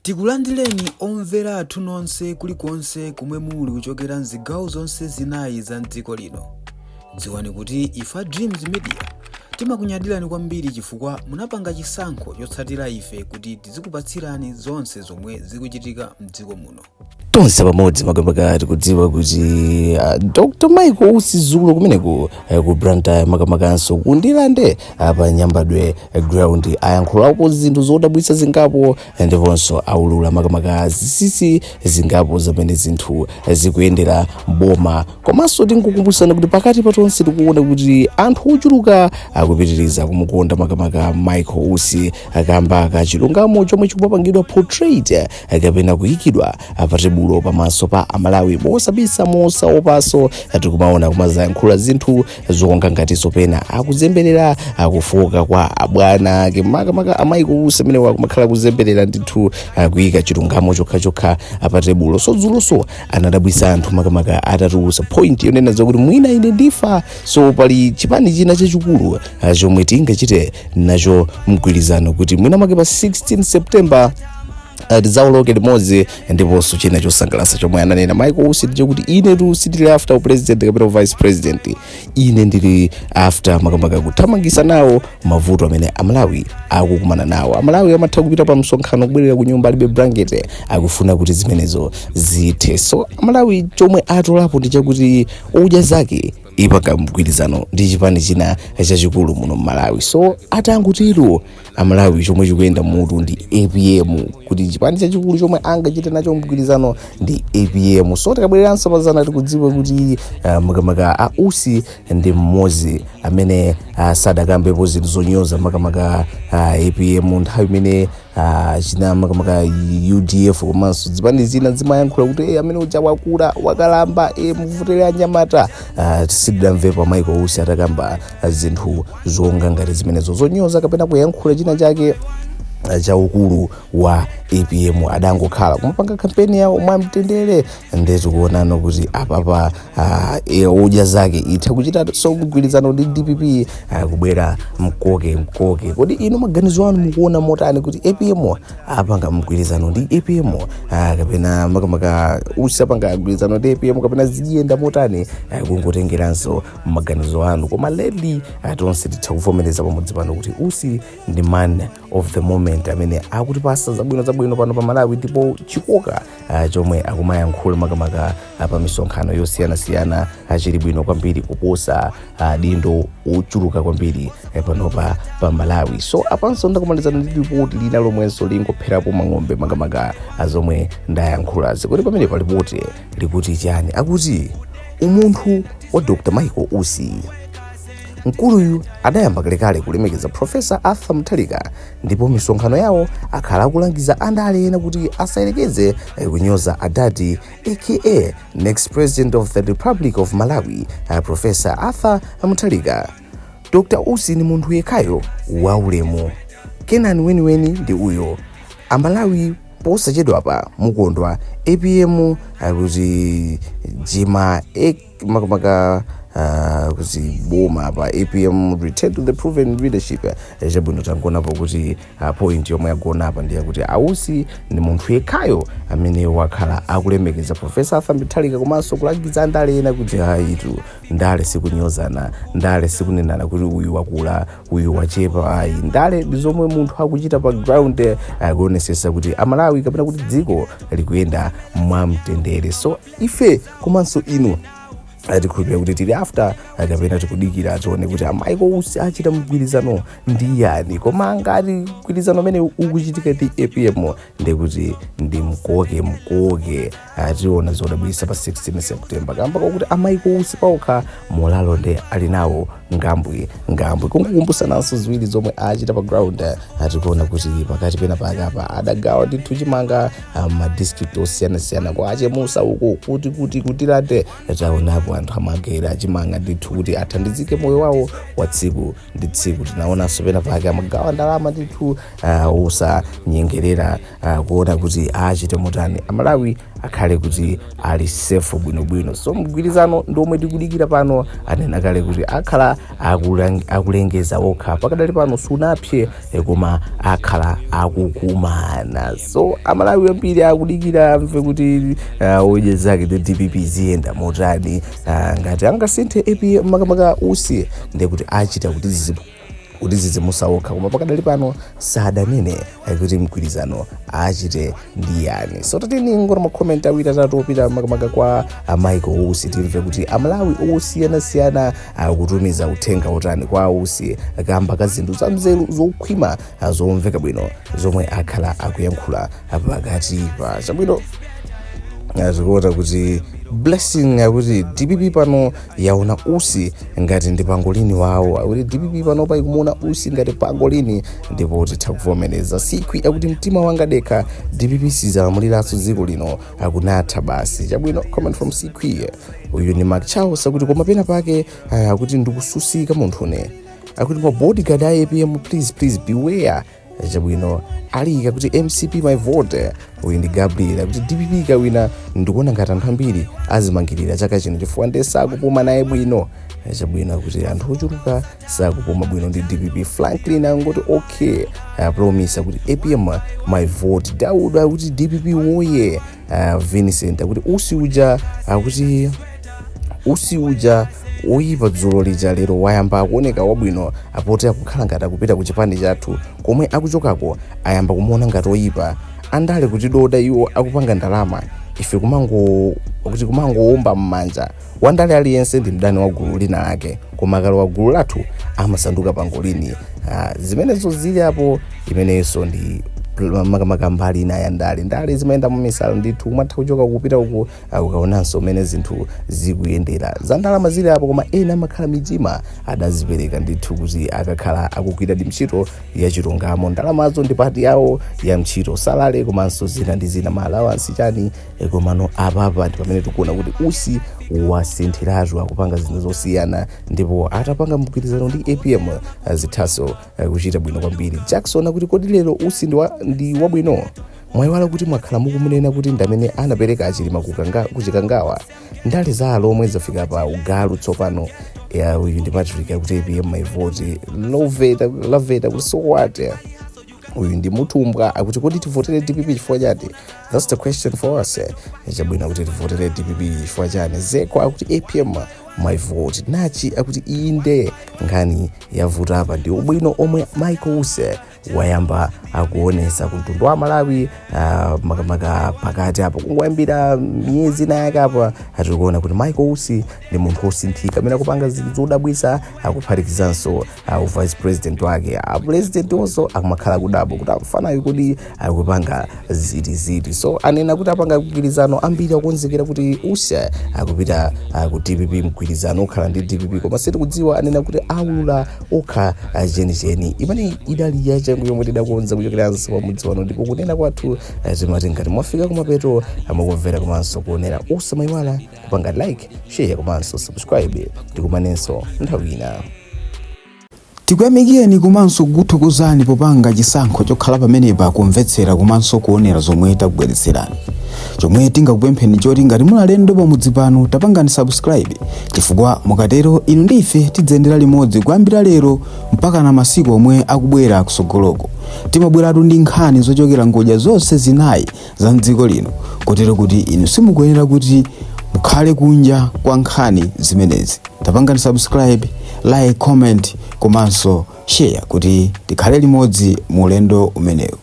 Tikulandireni omvera athu nonse kulikonse kumwe muli kuchokera mzigawo zonse zinayi za mdziko lino. Dziwani kuti ife Dreams Media timakunyadirani kwambiri chifukwa munapanga chisankho chotsatira ife kuti tizikupatsirani zonse zomwe zikuchitika mdziko muno. Tonse pamodzi makamaka tikudziwa kuti Dr. Michael Zulo kumeneko ku Branta makamakanso kundilande pa Nyambadwe ground ayankhulapo zinthu zodabwitsa zingapo ndiponso aulula makamaka zisisi zingapo zamene zinthu zikuyendera boma. Komanso tinkukumbusana kuti pakati pa tonse tikuona kuti anthu ochuluka akupitiriza kumukonda makamaka Michael Usi akamba kachilungamo chomwe chikupangidwa portrait kapena kuyikidwa patebulo pamaso pa Amalawi mosabisa mosaopaso tikumaona kumazayankhula zinthu zonga ngatiso pena akuzemberera akufoka kwa abwana ake makamaka Michael Usi amene wakumakhala kuzemberera ndithu kuyika chilungamo chokha patebulo. So Zulo anadabwisa anthu makamaka atatusa point yonena zakuti mwina ine ndifa, so pali chipani china chachikulu chomwe tingachite nacho mgwirizano kuti mwina make pa 16 September Zawulurika limodzi ndiponso china chosangalatsa chomwe ananena Michael Usi kuti ine tu sitili after president kapena vice president, ine ndili after makamaka kuthamangisa nawo mavuto amene Amalawi akukumana nawo. Amalawi amatha kupita pa msonkhano kubwerera ku nyumba alibe blanket akufuna kuti zimenezo zithe. So Amalawi chomwe atolapo ndi chakuti udya zake ipanga mgwirizano ndi chipani china chachikulu muno Malawi. So atangutiro Amalawi chomwe chikuyenda mutu ndi APM kuti chipani chachikulu chomwe angachite nacho mgwirizano ndi APM. So tikabwereranso pazana tikudziwa kuti makamaka Usi ndi mmodzi amene sadakambepo zinthu zonyoza makamaka APM nthawi imene china makamaka UDF komanso zipani zina zimayankhula kuti amene uja wakula wakalamba muvutera anyamata. Sidamvepa Michael Usi atakamba zinthu zonga ngati zimenezo zonyoza kapena kuyankhula china chake cha ukulu wa APM. Adangokhala kumapanga kampeni yawo mwamtendere ndetu kuonano kuti apapa udya zake itha kuchita so mgwirizano ndi DPP kubwera mkoke. Kodi ino maganizo anu mukuona motani kuti APM apanga mgwirizano ndi APM kapena makamaka Usi apanga mgwirizano ndi APM kapena ziyenda motani? Kungotengeranso maganizo anu. Koma lately tonse titha kuvomereza pamodzi pano kuti Usi ndi man of the moment amene akutipasa zabwino pano pa Malawi ndipo chikoka chomwe akumayankhula makamaka pa misonkhano yosiyanasiyana achili bwino kwambiri kuposa dindo ochuluka kwambiri pano pa Malawi. So apanso ndakumalizana ndi ripoti lina lomwenso lingopherapo mang'ombe makamaka azomwe ndayankhula zikuti pamene pa ripoti likuti chani akuti umunthu wa Dr. Michael Usi mkuluyu adayamba kalekale kulemekeza Professor Arthur Mutharika ndipo misonkhano yawo akhala akulangiza andale ena kuti asayerekeze kunyoza adadi aka next president of the Republic of Malawi Professor Arthur Mutharika. Dr. Usi ni munthu yekhayo waulemu kenani weniweni ndi uyo. Amalawi posachedwa pa mukondwa APM kuti jima makamaka kuti boma pa APM return to the proven leadership. Chabwino tangonapo kuti point yomwe yagona apa ndiye kuti Usi ni munthu yekhayo amene wakhala akulemekeza Professor Arthur Mutharika komanso kulangiza andale ena kuti itu ndale sikunyozana, ndale sikunenana kuti uyu wakula uyu wachepa. Ndale ndi zomwe munthu akuchita pa ground kuonesesa kuti Amalawi kapena kuti dziko likuyenda mwamtendere. So ife komanso inu atikhulupira kuti tili after kapena tikudikira tione kuti Michael Usi achita mgwirizano ndi yani. Koma ngati mgwirizano amene ukuchitika ndi APM ndikuti ndi mkoke ationa zodabwisa pa 16 September kamba kuti Michael Usi paokha molalo nde ali nawo ngambwe. Kungokumbusananso ziwiri zomwe achita pa ground atikuona kuti pakati pena pakapa adagawa ndithu chimanga ma district osiyanasiyana kwa achemusa uko kuti late taonapo anthu amagera achimanga ndithu kuti athandizike moyo wawo wa tsiku ndi tsiku. Tinaonanso pena pake amagawa ndalama ndithu osanyengerera kuona kuti achite motani Amalawi akhale kuti ali safe bwinobwino. So mgwirizano ndomwe tikudikira pano, anena kale kuti akhala akulengeza okha pakadali pano sunapye koma akhala akukumana. So amalawi ambiri akudikira amve kuti oje zake the DPP ziyenda motani, ngati angasinthe APM makamaka usi ndiye kuti achita kuti zizimusauka, koma pakadali pano sadanene kuti mgwirizano achite ndi yani. So tateni ngora makomenti awiri atatu opita makamaka kwa Michael Usi timve kuti amalawi osiyanasiyana akutumiza uthenga otani kwa Usi kamba ka zinthu za mzeru zokhwima zomveka bwino zomwe akhala akuyankhula pakati pa chabwino. Azikuona kuti blessing akuti DPP pano yaona Usi ngati ndi pangolini wawo, akuti DPP pano pa ikumuona Usi ngati pangolini ndipo titha kuvomereza. Sikwi akuti mtima wanga dekha DPP sizamuliranso dziko lino akunatha basi. Chabwino comment from Sikwi. Uyu ni Mark Charles akuti koma pena pake akuti ndikususika munthune, akuti ma bodyguard a APM please beware. Chabwino alika kuti MCP my vote. Uyu ndi Gabriel akuti DPP kawina ndikuona ngati anthu ambiri azimangirira chaka chino chifukwa ndi sakupuma naye bwino. Chabwino kuti anthu ochuluka sakupuma bwino ndi DPP. Franklin angoti okay, promise kuti APM my vote. Daud akuti DPP woye. Vincent akuti usi uja oyipa dzulo lija lero wayamba akuoneka wabwino apote akukhala ngati akupita ku chipande chathu komwe akuchokako ayamba kumuona ngati oyipa andale kuti doda iwo akupanga ndalama ife kumangowomba mmanja wandale aliyense ndi mdani wa gulu lina lake koma akalo wa gulu lathu amasanduka pangolini. Zimenezo zili apo imenenso ndi makamaka mbali ina ya ndale zimaenda mumisalo ndithu kumatha kuchoka kupita uku ukaonanso mene zinthu zikuyendera za ndalama zili apo, koma ena amakhala mitima adazipereka ndithu kuti akakhala akugwira ndi ntchito ya chilungamo ndalamazo ndi pati yawo ya ntchito salale komanso zina ndi zina maalawansi chani. Komano apapa ndi pamene tikuona kuti Usi wasinthiratu akupanga zinthu zosiyana ndipo atapanga mgwirizano ndi APM zithaso kuchita bwino kwambiri. Jackson akuti kodi lero Usi ndi wabwino mwayiwala kuti mwakhala mukumunena kuti ndamene anapereka achilima kuchikangawa ndale za alomwe zafika pa ugalu tsopano. Uyu ndi Patrick akuti APM my vote. Laveta kuti so what. Uyu ndi Mutumbwa akuti kodi tivotere DPP chifukwa chati. That's the question for us. Chabwino akuti tivotere DPP chifukwa chani. Zeko akuti APM my vote. Nachi akuti inde ngani yavuta apa ndi ubwino omwe Michael Usi wayamba akuonesa kumtundu wa Malawi makamaka pakati apa kungoyambira miyezi na yake apa atikuona kuti Michael Usi ndi munthu osinthika amene akupanga zinthu zodabwisa akuphatikizanso vice president wake president onso akumakhala kudabo kuti amfanayo kodi akupanga ziti. So anena kuti apanga mgwirizano ambiri akonzekera kuti Usi akupita ku DPP mgwirizano okhala ndi DPP koma sitikudziwa anena kuti aulula okha chenicheni imene idali yacha yomwe tidakonza kuchokeranso pamudzi wano ndipo kunena kwathu timati ngati mwafika kumapeto mukumvera komanso kuonera usamayiwala kupanga like, share komanso subscribe. Tikumanenso nthawi ina. Tikuyamikeni komanso kuthokozani popanga chisankho chokhala pamenepa kumvetsera komanso kuonera zomwe takubweretserani. Chomwe tingakupempheni choti ngati muli alendo pamudzi pano tapangani subscribe chifukwa mukatero inu ndife tidzendera limodzi kuyambira lero mpaka na masiku omwe akubwera kusogoloko. Timabweratu ndi nkhani zochokera ngodya zonse zinayi za mdziko lino kotero kuti inu simukuyenera kuti mukhale kunja kwa nkhani zimenezi. Tapangani subscribe, like, comment komanso share kuti tikhale limodzi mu ulendo umenewu.